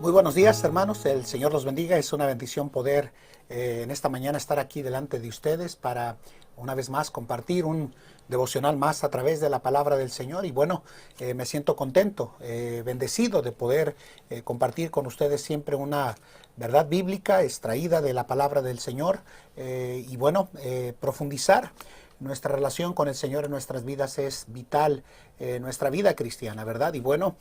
Muy buenos días, hermanos. El Señor los bendiga. Es una bendición poder en esta mañana estar aquí delante de ustedes para una vez más compartir un devocional más a través de la palabra del Señor. Y bueno, me siento contento, bendecido de poder compartir con ustedes siempre una verdad bíblica extraída de la palabra del Señor y bueno, profundizar. Nuestra relación con el Señor en nuestras vidas es vital, nuestra vida cristiana, ¿verdad? Y bueno,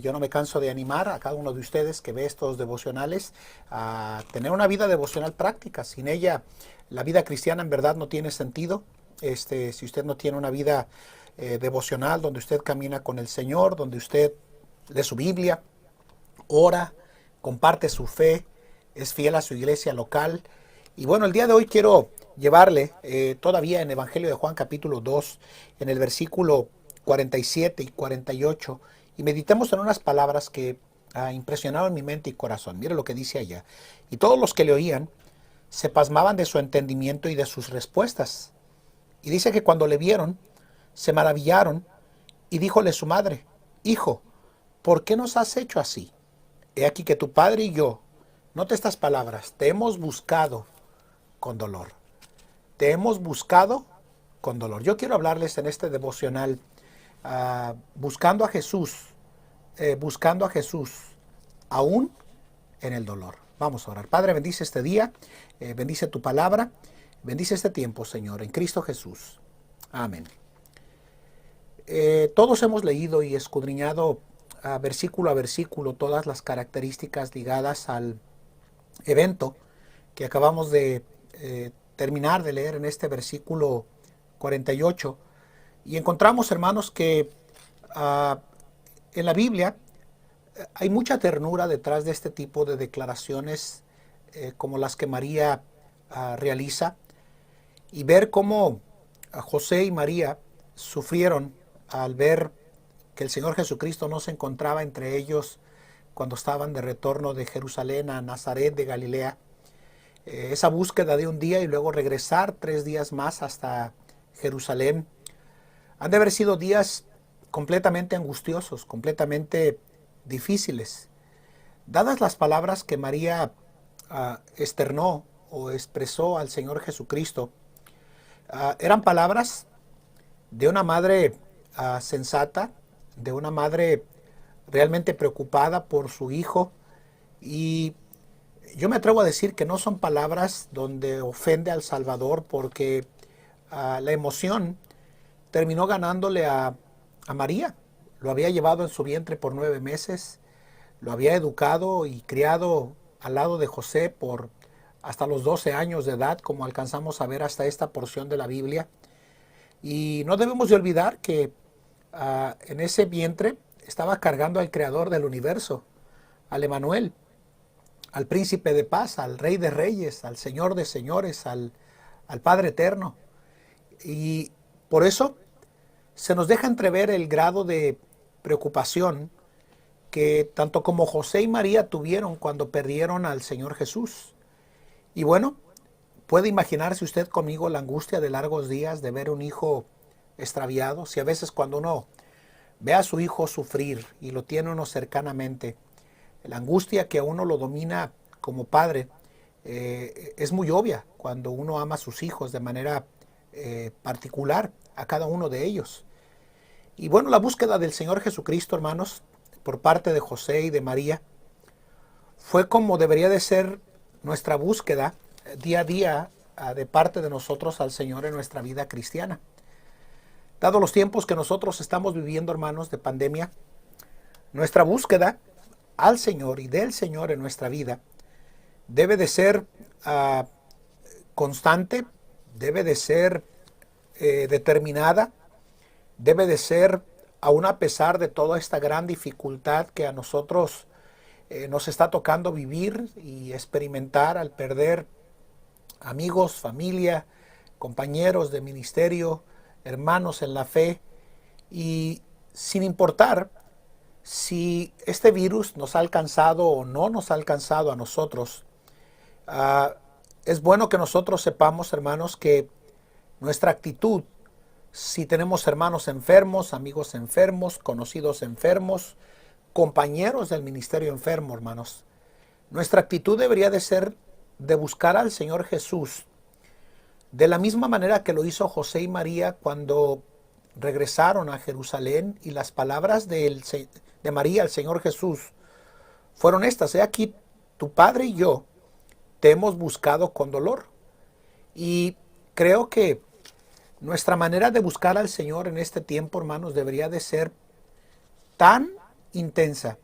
yo no me canso de animar a cada uno de ustedes que ve estos devocionales a tener una vida devocional práctica. Sin ella, la vida cristiana en verdad no tiene sentido. Si usted no tiene una vida devocional donde usted camina con el Señor, donde usted lee su Biblia, ora, comparte su fe, es fiel a su iglesia local. Y bueno, el día de hoy quiero llevarle todavía en Evangelio de Juan capítulo 2, en el versículo 47 y 48, y meditemos en unas palabras que impresionaron mi mente y corazón. Mire lo que dice allá. Y todos los que le oían se pasmaban de su entendimiento y de sus respuestas. Y dice que cuando le vieron, se maravillaron y díjole su madre: Hijo, ¿por qué nos has hecho así? He aquí que tu padre y yo, note estas palabras, te hemos buscado con dolor. Te hemos buscado con dolor. Yo quiero hablarles en este devocional buscando a Jesús, aún en el dolor. Vamos a orar. Padre, bendice este día, bendice tu palabra, bendice este tiempo, Señor, en Cristo Jesús. Amén. Todos hemos leído y escudriñado versículo a versículo todas las características ligadas al evento que acabamos de terminar de leer en este versículo 48. Y encontramos, hermanos, que en la Biblia hay mucha ternura detrás de este tipo de declaraciones como las que María realiza, y ver cómo José y María sufrieron al ver que el Señor Jesucristo no se encontraba entre ellos cuando estaban de retorno de Jerusalén a Nazaret de Galilea. Esa búsqueda de un día y luego regresar 3 días más hasta Jerusalén. Han de haber sido días completamente angustiosos, completamente difíciles. Dadas las palabras que María externó o expresó al Señor Jesucristo, eran palabras de una madre sensata, de una madre realmente preocupada por su hijo, y yo me atrevo a decir que no son palabras donde ofende al Salvador, porque la emoción terminó ganándole a María. Lo había llevado en su vientre por 9 meses, lo había educado y criado al lado de José por hasta los 12 años de edad, como alcanzamos a ver hasta esta porción de la Biblia. Y no debemos de olvidar que en ese vientre estaba cargando al creador del universo, al Emanuel, al príncipe de paz, al rey de reyes, al señor de señores, al Padre eterno. Y por eso se nos deja entrever el grado de preocupación que tanto como José y María tuvieron cuando perdieron al Señor Jesús. Y bueno, puede imaginarse usted conmigo la angustia de largos días de ver un hijo extraviado. Si a veces cuando uno ve a su hijo sufrir y lo tiene uno cercanamente, la angustia que a uno lo domina como padre es muy obvia cuando uno ama a sus hijos de manera particular, a cada uno de ellos. Y bueno, la búsqueda del Señor Jesucristo, hermanos, por parte de José y de María, fue como debería de ser nuestra búsqueda día a día de parte de nosotros al Señor en nuestra vida cristiana. Dado los tiempos que nosotros estamos viviendo, hermanos, de pandemia, nuestra búsqueda al Señor y del Señor en nuestra vida debe de ser constante, debe de ser determinada, debe de ser, aún a pesar de toda esta gran dificultad que a nosotros nos está tocando vivir y experimentar al perder amigos, familia, compañeros de ministerio, hermanos en la fe, y sin importar si este virus nos ha alcanzado o no nos ha alcanzado a nosotros, es bueno que nosotros sepamos, hermanos, que nuestra actitud, si tenemos hermanos enfermos, amigos enfermos, conocidos enfermos, compañeros del ministerio enfermo, hermanos. Nuestra actitud debería de ser de buscar al Señor Jesús de la misma manera que lo hizo José y María cuando regresaron a Jerusalén, y las palabras de María al Señor Jesús fueron estas: he aquí, tu padre y yo te hemos buscado con dolor. Y creo que nuestra manera de buscar al Señor en este tiempo, hermanos, debería de ser tan intensa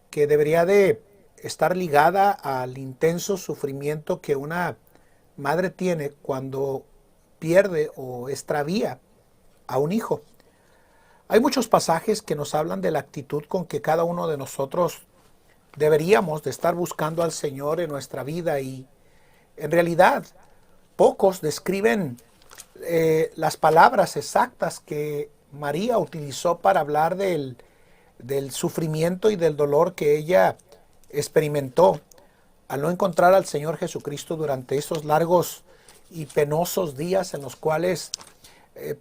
que debería de estar ligada al intenso sufrimiento que una madre tiene cuando pierde o extravía a un hijo. Hay muchos pasajes que nos hablan de la actitud con que cada uno de nosotros deberíamos de estar buscando al Señor en nuestra vida, y en realidad pocos describen las palabras exactas que María utilizó para hablar del sufrimiento y del dolor que ella experimentó al no encontrar al Señor Jesucristo durante esos largos y penosos días en los cuales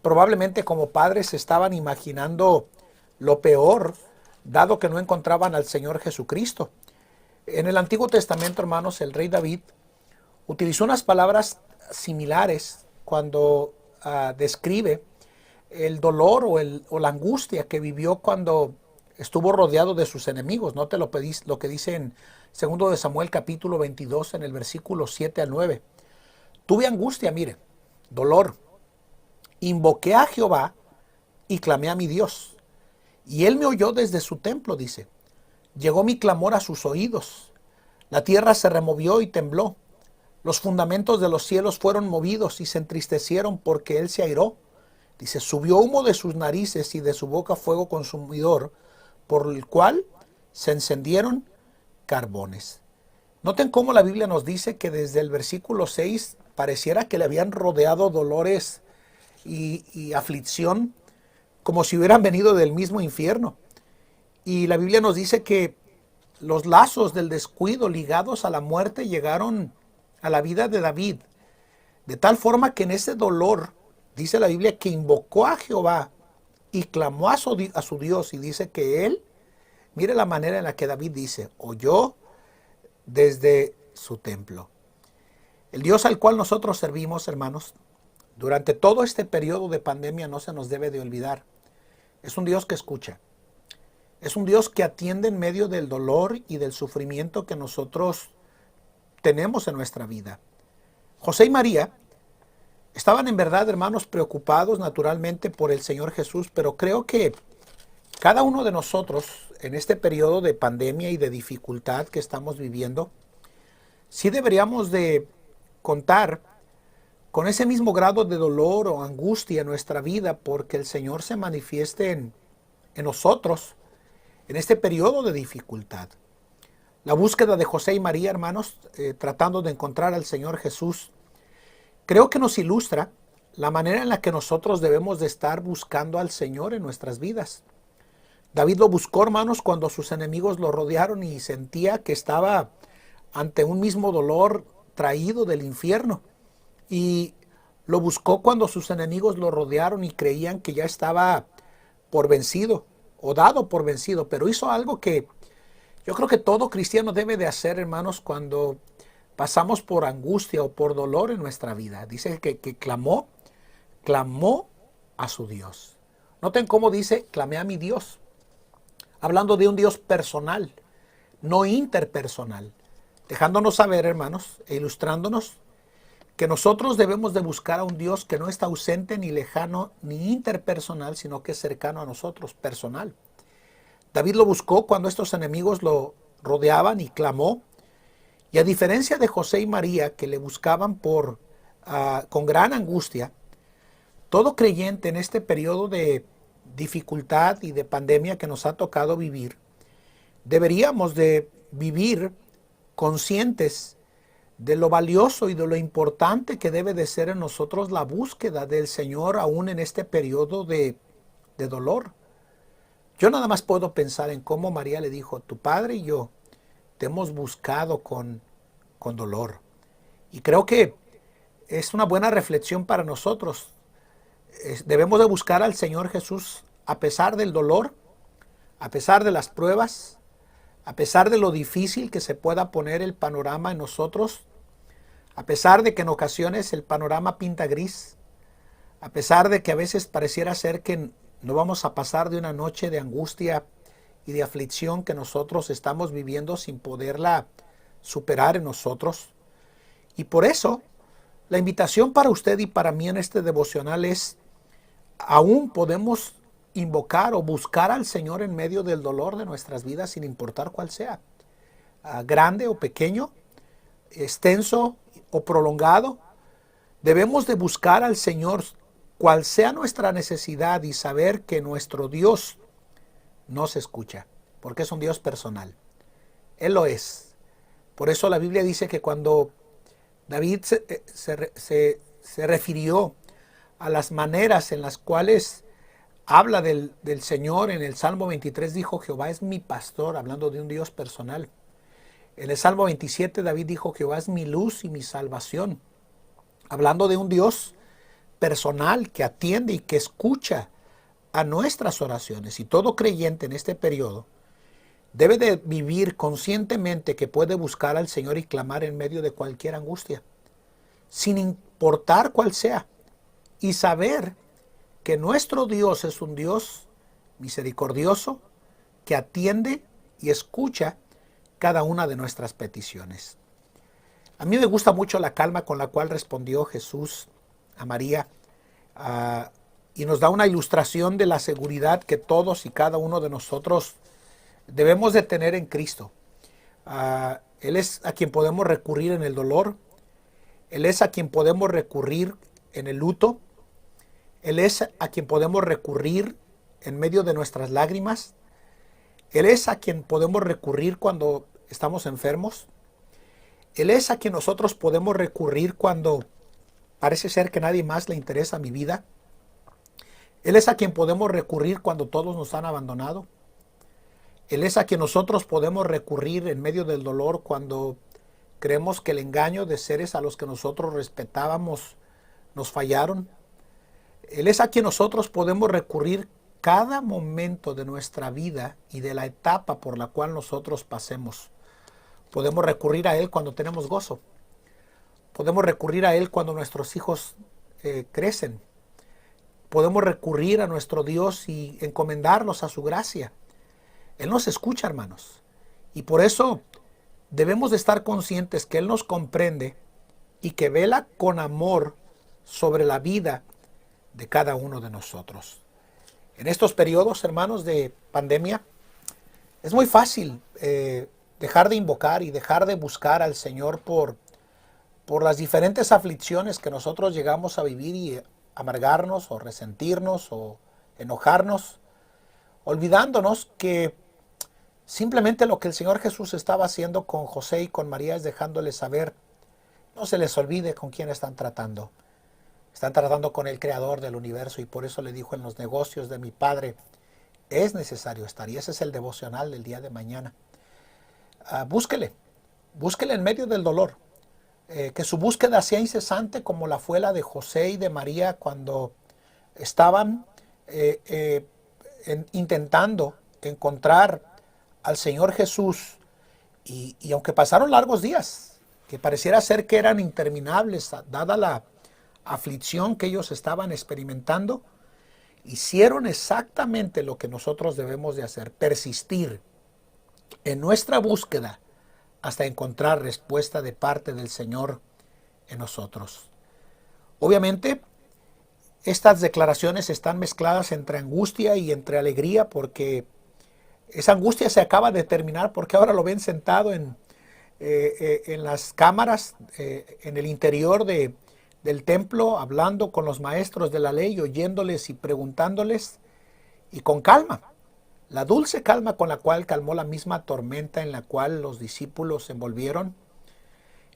probablemente como padres estaban imaginando lo peor, dado que no encontraban al Señor Jesucristo. En el Antiguo Testamento, hermanos, el rey David utilizó unas palabras similares cuando describe el dolor o la angustia que vivió cuando estuvo rodeado de sus enemigos. Note lo que dice en 2 de Samuel capítulo 22 en el versículo 7 al 9. Tuve angustia, mire, dolor. Invoqué a Jehová y clamé a mi Dios. Y él me oyó desde su templo, dice. Llegó mi clamor a sus oídos. La tierra se removió y tembló. Los fundamentos de los cielos fueron movidos y se entristecieron porque él se airó. Dice, subió humo de sus narices y de su boca fuego consumidor, por el cual se encendieron carbones. Noten cómo la Biblia nos dice que desde el versículo 6 pareciera que le habían rodeado dolores y aflicción, como si hubieran venido del mismo infierno. Y la Biblia nos dice que los lazos del descuido ligados a la muerte llegaron a la vida de David, de tal forma que en ese dolor, dice la Biblia, que invocó a Jehová y clamó a su Dios, y dice que él, mire la manera en la que David dice, oyó desde su templo. El Dios al cual nosotros servimos, hermanos, durante todo este periodo de pandemia no se nos debe de olvidar. Es un Dios que escucha. Es un Dios que atiende en medio del dolor y del sufrimiento que nosotros tenemos en nuestra vida. José y María estaban en verdad, hermanos, preocupados naturalmente por el Señor Jesús, pero creo que cada uno de nosotros en este periodo de pandemia y de dificultad que estamos viviendo, sí deberíamos de contar con ese mismo grado de dolor o angustia en nuestra vida, porque el Señor se manifieste en nosotros en este periodo de dificultad. La búsqueda de José y María, hermanos, tratando de encontrar al Señor Jesús, creo que nos ilustra la manera en la que nosotros debemos de estar buscando al Señor en nuestras vidas. David lo buscó, hermanos, cuando sus enemigos lo rodearon y sentía que estaba ante un mismo dolor traído del infierno. Y lo buscó cuando sus enemigos lo rodearon y creían que ya estaba por vencido o dado por vencido. Pero hizo algo que yo creo que todo cristiano debe de hacer, hermanos, cuando pasamos por angustia o por dolor en nuestra vida. Dice que clamó a su Dios. Noten cómo dice, clamé a mi Dios. Hablando de un Dios personal, no interpersonal. Dejándonos saber, hermanos, e ilustrándonos que nosotros debemos de buscar a un Dios que no está ausente ni lejano ni interpersonal, sino que es cercano a nosotros, personal. David lo buscó cuando estos enemigos lo rodeaban y clamó. Y a diferencia de José y María, que le buscaban con gran angustia, todo creyente en este periodo de dificultad y de pandemia que nos ha tocado vivir, deberíamos de vivir conscientes de lo valioso y de lo importante que debe de ser en nosotros la búsqueda del Señor aún en este periodo de dolor. Yo nada más puedo pensar en cómo María le dijo, tu padre y yo te hemos buscado con dolor. Y creo que es una buena reflexión para nosotros. Debemos de buscar al Señor Jesús a pesar del dolor, a pesar de las pruebas, a pesar de lo difícil que se pueda poner el panorama en nosotros, a pesar de que en ocasiones el panorama pinta gris, a pesar de que a veces pareciera ser que no vamos a pasar de una noche de angustia y de aflicción que nosotros estamos viviendo sin poderla superar en nosotros. Y por eso, la invitación para usted y para mí en este devocional es, aún podemos invocar o buscar al Señor en medio del dolor de nuestras vidas, sin importar cuál sea, grande o pequeño, extenso o prolongado. Debemos de buscar al Señor cual sea nuestra necesidad y saber que nuestro Dios nos escucha, porque es un Dios personal. Él lo es. Por eso la Biblia dice que cuando David se refirió a las maneras en las cuales habla del Señor, en el Salmo 23 dijo, Jehová es mi pastor, hablando de un Dios personal. En el Salmo 27 David dijo, Jehová es mi luz y mi salvación, hablando de un Dios personal que atiende y que escucha a nuestras oraciones. Y todo creyente en este periodo debe de vivir conscientemente que puede buscar al Señor y clamar en medio de cualquier angustia, sin importar cuál sea, y saber que nuestro Dios es un Dios misericordioso que atiende y escucha cada una de nuestras peticiones. A mí me gusta mucho la calma con la cual respondió Jesús a María, y nos da una ilustración de la seguridad que todos y cada uno de nosotros debemos de tener en Cristo. Él es a quien podemos recurrir en el dolor, Él es a quien podemos recurrir en el luto, Él es a quien podemos recurrir en medio de nuestras lágrimas, Él es a quien podemos recurrir cuando estamos enfermos, Él es a quien nosotros podemos recurrir cuando parece ser que nadie más le interesa mi vida. Él es a quien podemos recurrir cuando todos nos han abandonado. Él es a quien nosotros podemos recurrir en medio del dolor cuando creemos que el engaño de seres a los que nosotros respetábamos nos fallaron. Él es a quien nosotros podemos recurrir cada momento de nuestra vida y de la etapa por la cual nosotros pasemos. Podemos recurrir a Él cuando tenemos gozo. Podemos recurrir a Él cuando nuestros hijos crecen. Podemos recurrir a nuestro Dios y encomendarnos a su gracia. Él nos escucha, hermanos. Y por eso debemos de estar conscientes que Él nos comprende y que vela con amor sobre la vida de cada uno de nosotros. En estos periodos, hermanos, de pandemia, es muy fácil dejar de invocar y dejar de buscar al Señor por las diferentes aflicciones que nosotros llegamos a vivir y amargarnos o resentirnos o enojarnos, olvidándonos que simplemente lo que el Señor Jesús estaba haciendo con José y con María es dejándoles saber, no se les olvide con quién están tratando. Están tratando con el Creador del universo y por eso le dijo, en los negocios de mi Padre es necesario estar. Y ese es el devocional del día de mañana. Búsquele en medio del dolor. Que su búsqueda sea incesante como la fue la de José y de María cuando estaban intentando encontrar al Señor Jesús y aunque pasaron largos días, que pareciera ser que eran interminables, dada la aflicción que ellos estaban experimentando, hicieron exactamente lo que nosotros debemos de hacer, persistir en nuestra búsqueda hasta encontrar respuesta de parte del Señor en nosotros. Obviamente, estas declaraciones están mezcladas entre angustia y entre alegría, porque esa angustia se acaba de terminar, porque ahora lo ven sentado en las cámaras, en el interior del templo, hablando con los maestros de la ley, oyéndoles y preguntándoles, y con calma. La dulce calma con la cual calmó la misma tormenta en la cual los discípulos se envolvieron,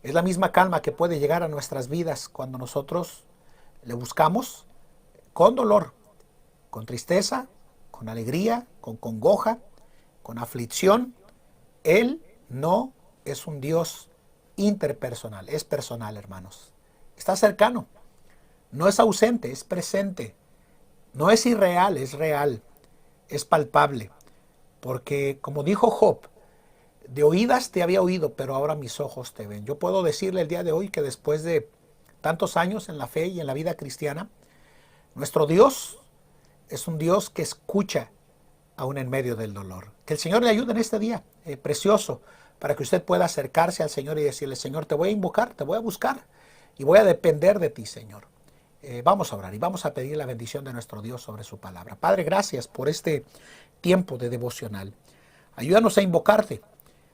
es la misma calma que puede llegar a nuestras vidas cuando nosotros le buscamos con dolor, con tristeza, con alegría, con congoja, con aflicción. Él no es un Dios interpersonal, es personal, hermanos. Está cercano, no es ausente, es presente, no es irreal, es real. Es palpable. Porque como dijo Job, de oídas te había oído, pero ahora mis ojos te ven. Yo puedo decirle el día de hoy que después de tantos años en la fe y en la vida cristiana, nuestro Dios es un Dios que escucha aún en medio del dolor. Que el Señor le ayude en este día precioso para que usted pueda acercarse al Señor y decirle: Señor, te voy a invocar, te voy a buscar y voy a depender de ti, Señor. Vamos a orar y vamos a pedir la bendición de nuestro Dios sobre su palabra. Padre, gracias por este tiempo de devocional. Ayúdanos a invocarte,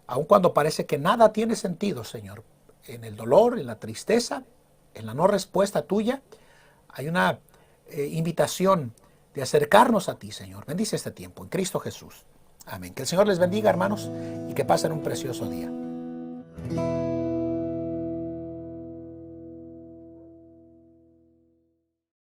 aun cuando parece que nada tiene sentido, Señor. En el dolor, en la tristeza, en la no respuesta tuya, hay una invitación de acercarnos a ti, Señor. Bendice este tiempo en Cristo Jesús. Amén. Que el Señor les bendiga, hermanos, y que pasen un precioso día.